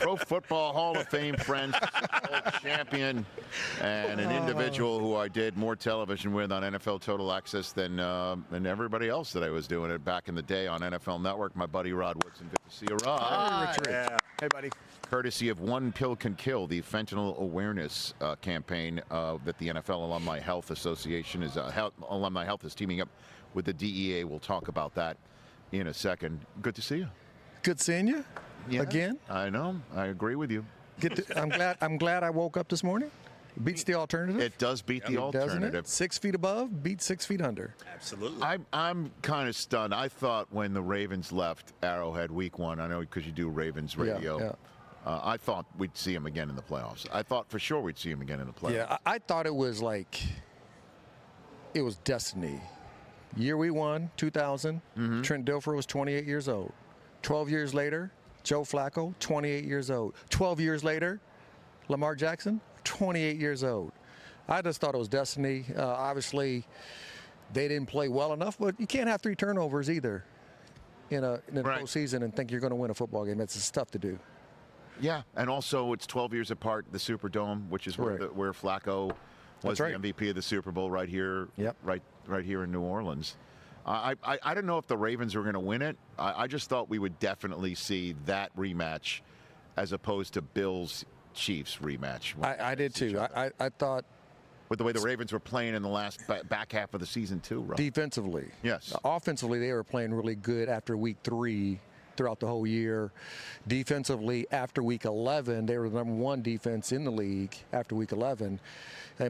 Pro Football Hall of Fame French champion, and an individual who I did more television with on NFL Total Access than everybody else that I was doing it back in the day on NFL Network. My buddy Rod Woodson. Good to see you, Rod. Rich. Yeah. Hey, buddy. Courtesy of One Pill Can Kill, the fentanyl awareness campaign that the NFL Alumni Health Association Alumni Health is teaming up with the DEA. We'll talk about that in a second. Good to see you. Good seeing you again. I know. I agree with you. I'm glad I woke up this morning. Beats the alternative. It does beat the alternative. Doesn't it? 6 feet above beats 6 feet under. Absolutely. I'm kind of stunned. I thought when the Ravens left Arrowhead week 1, I know because you do Ravens radio. Yeah. I thought we'd see him again in the playoffs. I thought for sure we'd see him again in the playoffs. Yeah, I thought it was destiny. Year we won, 2000. Trent Dilfer was 28 years old. 12 years later, Joe Flacco, 28 years old. 12 years later, Lamar Jackson, 28 years old. I just thought it was destiny. Obviously, they didn't play well enough, but you can't have 3 turnovers either in a postseason and think you're going to win a football game. It's tough to do. Yeah, and also it's 12 years apart, the Superdome, which is where Flacco was the MVP of the Super Bowl right here, right here in New Orleans. I don't know if the Ravens were going to win it. I just thought we would definitely see that rematch as opposed to Bills-Chiefs rematch. I did too. I thought with the way the Ravens were playing in the last back half of the season too, right? Defensively. Yes. Offensively, they were playing really good after week 3. Throughout the whole year. Defensively, after week 11, they were the number 1 defense in the league after week 11.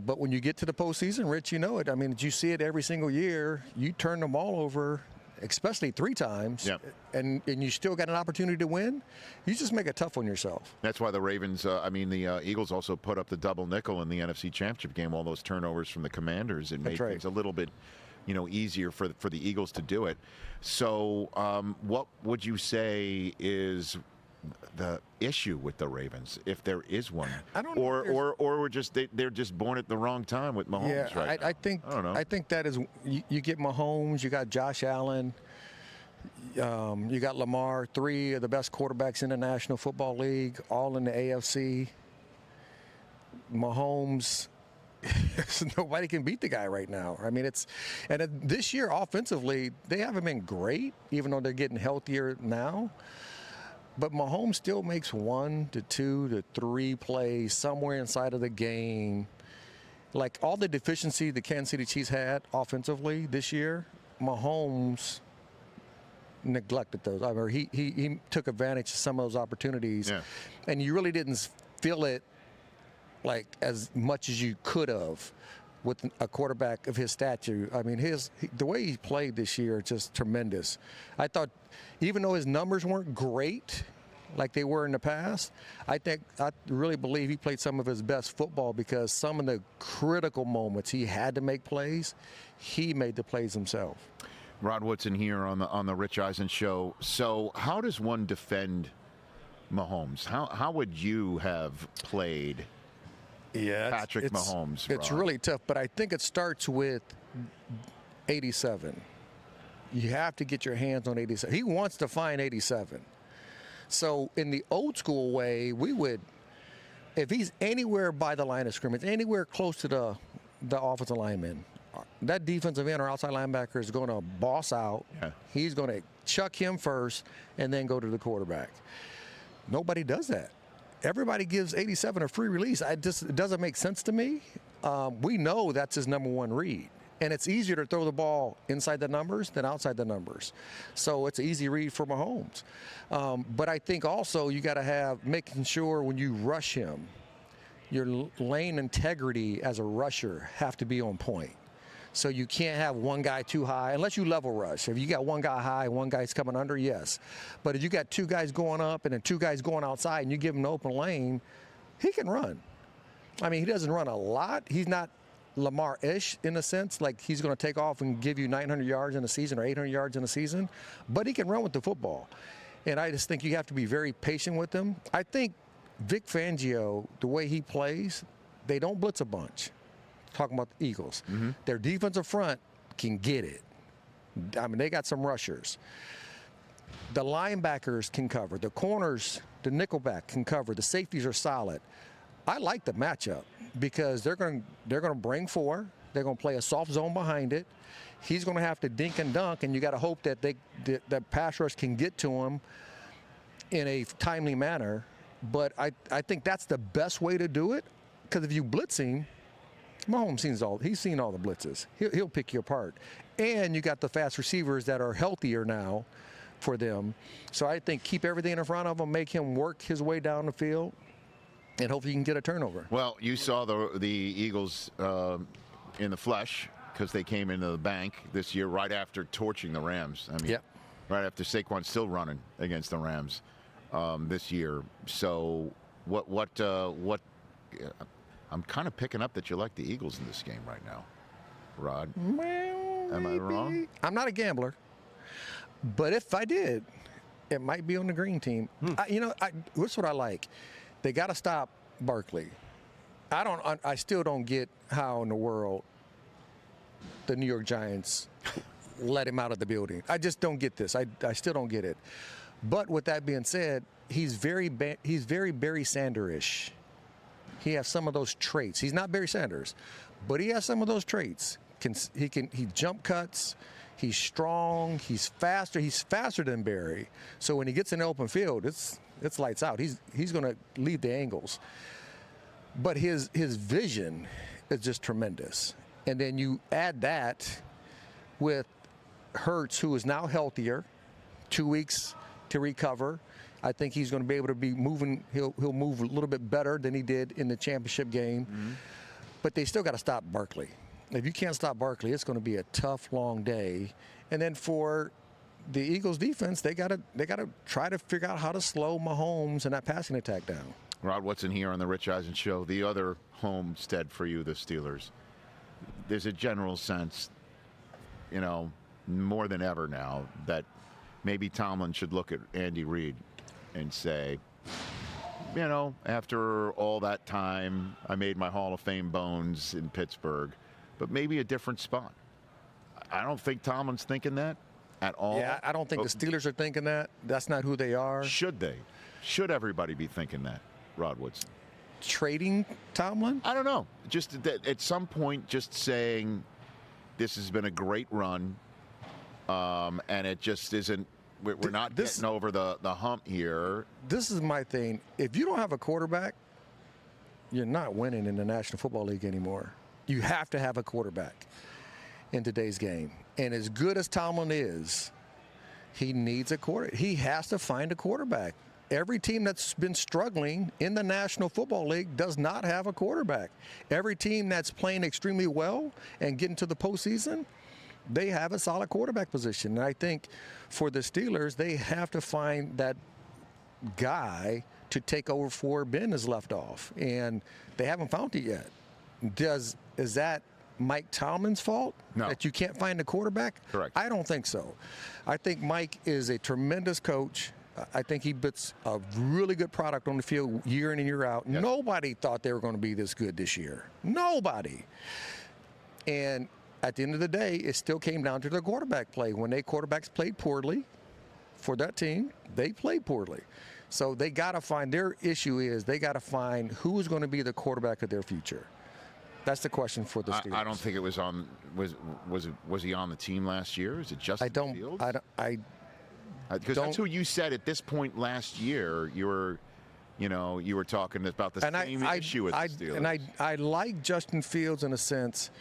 But when you get to the postseason, Rich, you know it. I mean, you see it every single year. You turn the ball over, especially 3 times, and you still got an opportunity to win. You just make it tough on yourself. That's why the Ravens, the Eagles also put up the double nickel in the NFC Championship game. All those turnovers from the Commanders, it made things a little bit easier for the Eagles to do it. So what would you say is the issue with the Ravens, if there is one? I don't know. Or we're just they're just born at the wrong time with Mahomes right now. I think I don't know. I think that is you get Mahomes, you got Josh Allen, you got Lamar, 3 of the best quarterbacks in the National Football League, all in the AFC. Mahomes, nobody can beat the guy right now. I mean, this year offensively, they haven't been great, even though they're getting healthier now. But Mahomes still makes 1 to 2 to 3 plays somewhere inside of the game. Like all the deficiency the Kansas City Chiefs had offensively this year, Mahomes neglected those. I mean, he took advantage of some of those opportunities, and you really didn't feel it like as much as you could have with a quarterback of his stature. I mean, the way he played this year is just tremendous. I thought, even though his numbers weren't great like they were in the past, I really believe he played some of his best football because some of the critical moments he had to make plays, he made the plays himself. Rod Woodson here on the Rich Eisen Show. So how does one defend Mahomes? How would you have played Patrick Mahomes? It's really tough, but I think it starts with 87. You have to get your hands on 87. He wants to find 87. So in the old school way, we would, if he's anywhere by the line of scrimmage, anywhere close to the offensive lineman, that defensive end or outside linebacker is going to boss out. He's going to chuck him first and then go to the quarterback. Nobody does that. Everybody gives 87 a free release. It doesn't make sense to me. We know that's his number 1 read. And it's easier to throw the ball inside the numbers than outside the numbers. So it's an easy read for Mahomes. But I think also you got to have making sure when you rush him, your lane integrity as a rusher have to be on point. So you can't have one guy too high unless you level rush. If you got one guy high and one guy's coming under, yes. But if you got 2 guys going up and then 2 guys going outside and you give him an open lane, he can run. I mean, he doesn't run a lot. He's not Lamar-ish in a sense, like he's going to take off and give you 900 yards in a season or 800 yards in a season, but he can run with the football. And I just think you have to be very patient with him. I think Vic Fangio, the way he plays, they don't blitz a bunch. Talking about the Eagles. Their defensive front can get it. I mean, they got some rushers. The linebackers can cover. The corners, the nickelback can cover. The safeties are solid. I like the matchup because they're going to bring 4. They're going to play a soft zone behind it. He's going to have to dink and dunk, and you got to hope that that pass rush can get to him in a timely manner. But I think that's the best way to do it, because if you blitz him, Mahomes he's seen all the blitzes. He'll pick you apart. And you got the fast receivers that are healthier now for them. So I think keep everything in front of him, make him work his way down the field, and hopefully you can get a turnover. Well, you saw the Eagles in the flesh, because they came into the bank this year right after torching the Rams. I mean, right after Saquon's still running against the Rams this year. So what I'm kind of picking up that you like the Eagles in this game right now, Rod. Well, am I wrong? I'm not a gambler, but if I did, it might be on the green team. What's what I like? They got to stop Barkley. I still don't get how in the world the New York Giants let him out of the building. I just don't get this. I still don't get it. But with that being said, he's very Barry Sanders-ish. He has some of those traits. He's not Barry Sanders, but he has some of those traits. He jump cuts. He's strong. He's faster. He's faster than Barry. So when he gets in the open field, it's lights out. He's going to lead the angles. But his vision is just tremendous. And then you add that with Hurts, who is now healthier, 2 weeks to recover. I think he's going to be able to be moving. He'll move a little bit better than he did in the championship game. Mm-hmm. But they still got to stop Barkley. If you can't stop Barkley, it's going to be a tough, long day. And then for the Eagles defense, they got to try to figure out how to slow Mahomes and that passing attack down. Rod Woodson here on the Rich Eisen Show. The other homestead for you, the Steelers. There's a general sense, more than ever now, that maybe Tomlin should look at Andy Reid and say, after all that time, I made my Hall of Fame bones in Pittsburgh, but maybe a different spot. I don't think Tomlin's thinking that at all. Yeah, I don't think the Steelers are thinking that. That's not who they are. Should they? Should everybody be thinking that, Rod Woodson? Trading Tomlin? I don't know. Just at some point, just saying this has been a great run, and it just isn't. We're not getting over the hump here. This is my thing. If you don't have a quarterback, you're not winning in the National Football League anymore. You have to have a quarterback in today's game. And as good as Tomlin is, he needs a quarterback. He has to find a quarterback. Every team that's been struggling in the National Football League does not have a quarterback. Every team that's playing extremely well and getting to the postseason, they have a solid quarterback position. And I think for the Steelers, they have to find that guy to take over for Ben is left off. And they haven't found it yet. Is that Mike Tomlin's fault? No. That you can't find a quarterback? Correct. I don't think so. I think Mike is a tremendous coach. I think he puts a really good product on the field year in and year out. Yes. Nobody thought they were going to be this good this year. Nobody. And at the end of the day, it still came down to the quarterback play. When quarterbacks played poorly for that team, they played poorly. So they got to find, their issue is they got to find who is going to be the quarterback of their future. That's the question for the Steelers. I don't think it was on. Was he on the team last year? Is it Justin Fields? Because that's who you said at this point last year. You were talking about the same issue with the Steelers. And I like Justin Fields in a sense.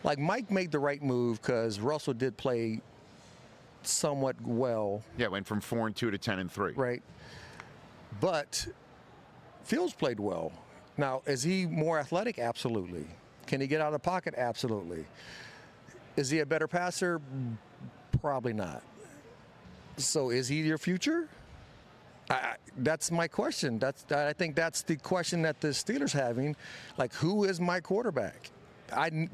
Like Mike made the right move because Russell did play somewhat well. Yeah, went from 4-2 to 10-3. Right. But Fields played well. Now, is he more athletic? Absolutely. Can he get out of the pocket? Absolutely. Is he a better passer? Probably not. So is he your future? That's my question. I think that's the question that the Steelers having. Like, who is my quarterback?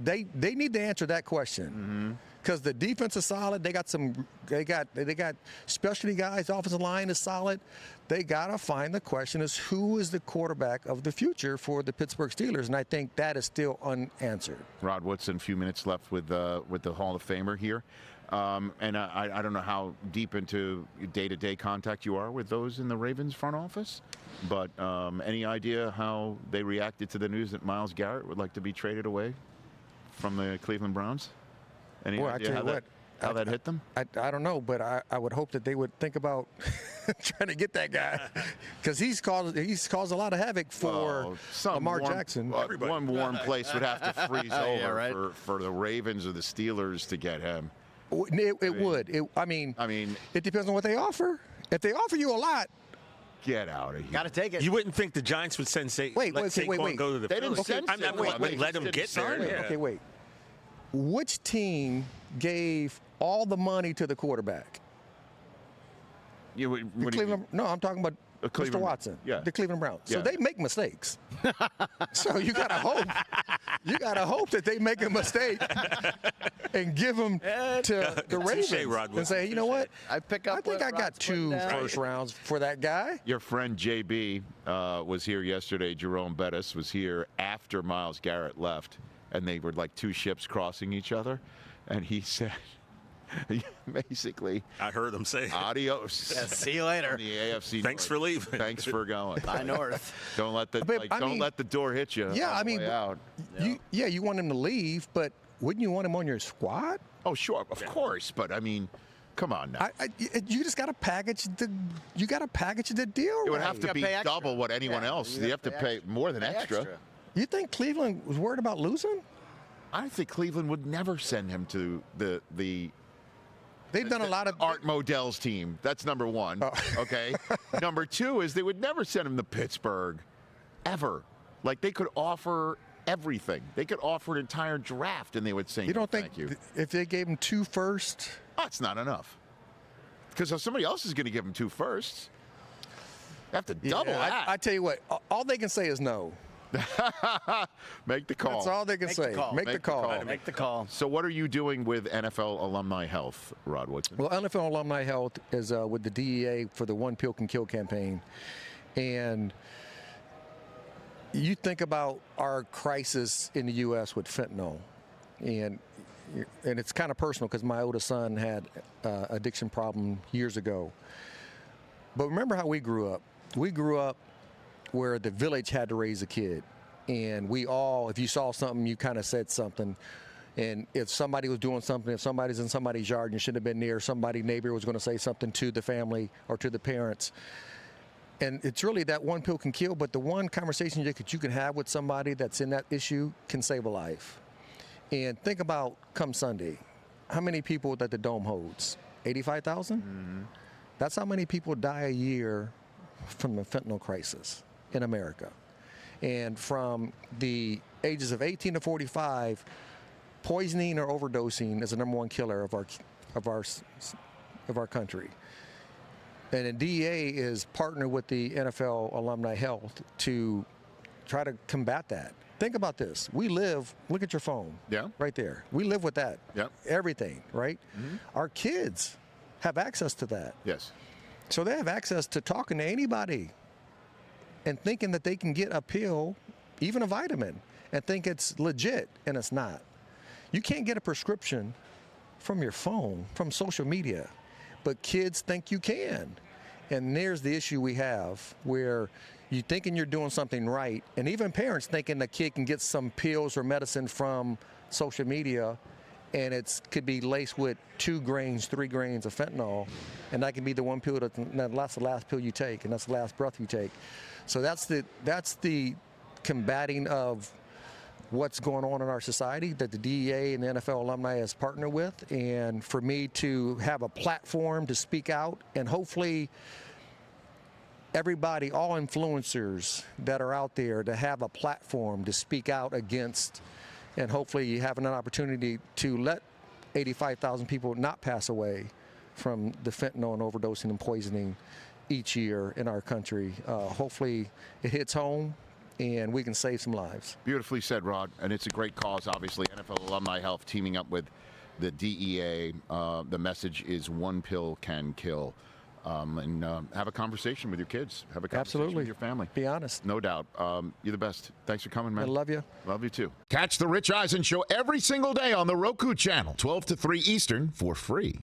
They need to answer that question. Because the defense is solid. They got specialty guys. The offensive line is solid. They got to find the question is who is the quarterback of the future for the Pittsburgh Steelers, and I think that is still unanswered. Rod Woodson, a few minutes left with the Hall of Famer here. And I don't know how deep into day-to-day contact you are with those in the Ravens front office, but any idea how they reacted to the news that Myles Garrett would like to be traded away from the Cleveland Browns? Any idea how that hit them? I don't know, but I would hope that they would think about trying to get that guy, because he's caused a lot of havoc for Lamar Jackson. One warm place would have to freeze over for the Ravens or the Steelers to get him. It would. I mean, it depends on what they offer. If they offer you a lot, get out of here. Got to take it. You wouldn't think the Giants would send Saquon go to the They didn't send Saquon. Let him get there. Yeah. Okay, wait. Which team gave all the money to the quarterback? Cleveland. No, I'm talking about Mr. Watson. Yeah. The Cleveland Browns. So Yeah. they make mistakes. So you gotta hope. You gotta hope that they make a mistake and give them to the Ravens and say, you know what? I think I got 2 first rounds for that guy. Your friend JB was here yesterday. Jerome Bettis was here after Myles Garrett left, and they were like 2 ships crossing each other, and he said, basically, I heard them say, adios. Yeah, see you later. The AFC Thanks North. for leaving. Thanks for going. Bye North. Don't let the don't let the door hit you. Yeah, on the way out. You want him to leave, but wouldn't you want him on your squad? Oh, sure, of course, but I mean, come on now. You just got to package the. You got to package the deal. It would have to be double what anyone else. You have to pay more than extra. You think Cleveland was worried about losing? I think Cleveland would never send him to the. They've done a lot of Art Modell's team. That's number 1. Okay. Number 2 is they would never send him to Pittsburgh, ever. Like they could offer everything. They could offer an entire draft, and they would say, You don't think thank you. If they gave him 2 firsts? That's not enough. Because if somebody else is going to give him 2 firsts, you have to double that. I tell you what, all they can say is no. Make the call. That's all they can say. Make the call. Make the call. So what are you doing with NFL Alumni Health, Rod Woodson? Well, NFL Alumni Health is with the DEA for the One Pill Can Kill campaign. And you think about our crisis in the U.S. with fentanyl. And it's kind of personal because my oldest son had addiction problem years ago. But remember how we grew up. We grew up where the village had to raise a kid. And we all, if you saw something, you kind of said something. And if somebody was doing something, if somebody's in somebody's yard and you shouldn't have been near, somebody neighbor was going to say something to the family or to the parents. And it's really that one pill can kill, but the one conversation that you can have with somebody that's in that issue can save a life. And think about come Sunday, how many people that the Dome holds? 85,000? Mm-hmm. That's how many people die a year from the fentanyl crisis in America. And from the ages of 18 to 45, poisoning or overdosing is the #1 killer of our country. And the DEA is partnered with the NFL Alumni Health to try to combat that. Think about this. We live, look at your phone. Yeah. Right there. We live with that. Yep. Everything, right? Mm-hmm. Our kids have access to that. Yes. So they have access to talking to anybody and thinking that they can get a pill, even a vitamin, and think it's legit, and it's not. You can't get a prescription from your phone, from social media, but kids think you can. And there's the issue we have, where you're thinking you're doing something right, and even parents thinking the kid can get some pills or medicine from social media, and it could be laced with 2 grains, 3 grains of fentanyl, and that can be the one pill that's the last pill you take, and that's the last breath you take. So that's the combating of what's going on in our society that the DEA and the NFL alumni has partnered with. And for me to have a platform to speak out, and hopefully everybody, all influencers that are out there, to have a platform to speak out against, and hopefully you have an opportunity to let 85,000 people not pass away from the fentanyl and overdosing and poisoning each year in our country. Hopefully it hits home and we can save some lives. Beautifully said, Rod. And it's a great cause, obviously. NFL Alumni Health teaming up with the DEA. The message is one pill can kill. and have a conversation with your kids. Have a conversation with your family. Be honest. No doubt. You're the best. Thanks for coming, man. I love you. Love you, too. Catch the Rich Eisen Show every single day on the Roku channel, 12 to 3 Eastern, for free.